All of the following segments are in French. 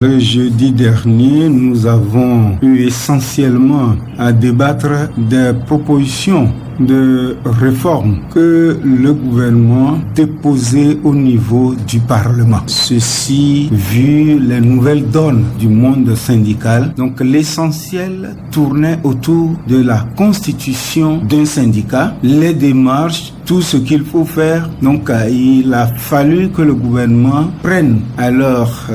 Le jeudi dernier, nous avons eu essentiellement à débattre des propositions de réforme que le gouvernement déposait au niveau du Parlement. Ceci vu les nouvelles donnes du monde syndical. Donc l'essentiel tournait autour de la constitution d'un syndicat, les démarches, tout ce qu'il faut faire. Donc il a fallu que le gouvernement prenne alors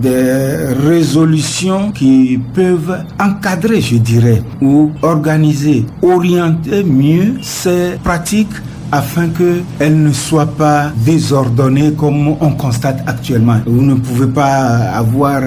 des résolutions qui peuvent encadrer, je dirais, ou organiser, orienter mieux ces pratiques afin qu'elles ne soient pas désordonnées comme on constate actuellement. Vous ne pouvez pas avoir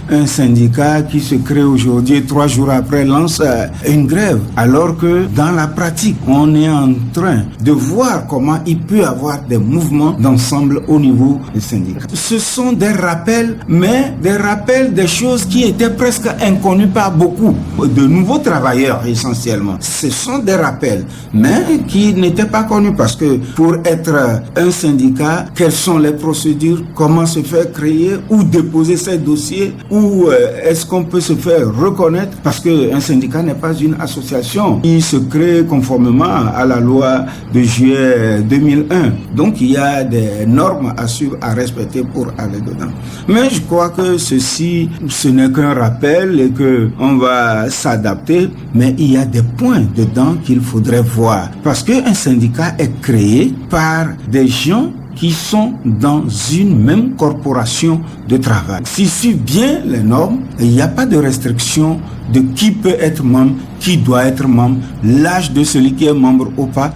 un syndicat qui se crée aujourd'hui et 3 jours après lance une grève, alors que dans la pratique, on est en train de voir comment il peut y avoir des mouvements d'ensemble au niveau des syndicats. Ce sont des rappels, mais des rappels des choses qui étaient presque inconnues par beaucoup de nouveaux travailleurs essentiellement. Ce sont des rappels, mais qui n'étaient pas connus. Parce que pour être un syndicat, quelles sont les procédures, comment se faire créer ou déposer ses dossiers, ou est-ce qu'on peut se faire reconnaître, parce qu'un syndicat n'est pas une association qui se crée conformément à la loi de juillet 2001. Donc il y a des normes à respecter pour aller dedans. Mais je crois que ceci, ce n'est qu'un rappel et qu'on va s'adapter, mais il y a des points dedans qu'il faudrait voir. Parce qu'un syndicat est créé par des gens qui sont dans une même corporation de travail. S'ils suivent bien les normes, il n'y a pas de restriction de qui peut être membre, qui doit être membre, l'âge de celui qui est membre ou pas.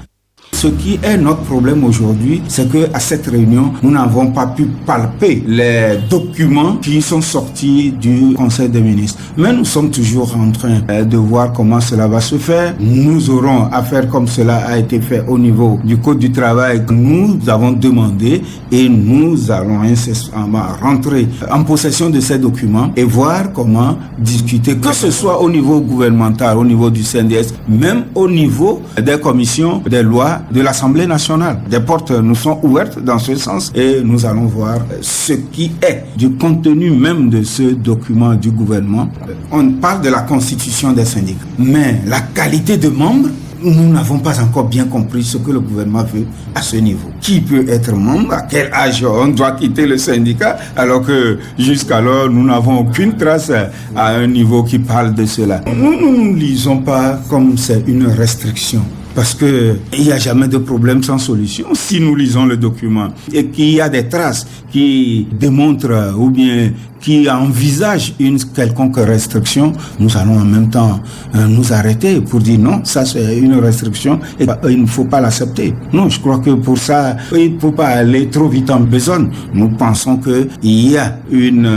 Ce qui est notre problème aujourd'hui, c'est qu'à cette réunion, nous n'avons pas pu palper les documents qui sont sortis du Conseil des ministres. Mais nous sommes toujours en train de voir comment cela va se faire. Nous aurons à faire comme cela a été fait au niveau du Code du travail que nous avons demandé, et nous allons incessamment rentrer en possession de ces documents et voir comment discuter, que ce soit au niveau gouvernemental, au niveau du CNDS, même au niveau des commissions des lois de l'Assemblée nationale. Des portes nous sont ouvertes dans ce sens et nous allons voir ce qui est du contenu même de ce document du gouvernement. On parle de la constitution des syndicats, mais la qualité de membre, nous n'avons pas encore bien compris ce que le gouvernement veut à ce niveau. Qui peut être membre, à quel âge on doit quitter le syndicat, alors que jusqu'alors nous n'avons aucune trace à un niveau qui parle de cela. Nous ne lisons pas comme c'est une restriction. Parce qu'il n'y a jamais de problème sans solution. Si nous lisons le document et qu'il y a des traces qui démontrent ou bien qui envisagent une quelconque restriction, nous allons en même temps nous arrêter pour dire non, ça c'est une restriction et il ne faut pas l'accepter. Non, je crois que pour ça, il ne faut pas aller trop vite en besogne. Nous pensons qu'il y a une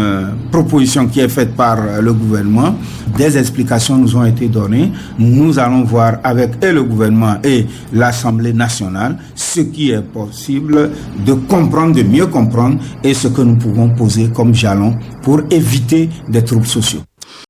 proposition qui est faite par le gouvernement. Des explications nous ont été données. Nous allons voir avec le gouvernement et l'Assemblée nationale ce qui est possible de comprendre, de mieux comprendre, et ce que nous pouvons poser comme jalon pour éviter des troubles sociaux.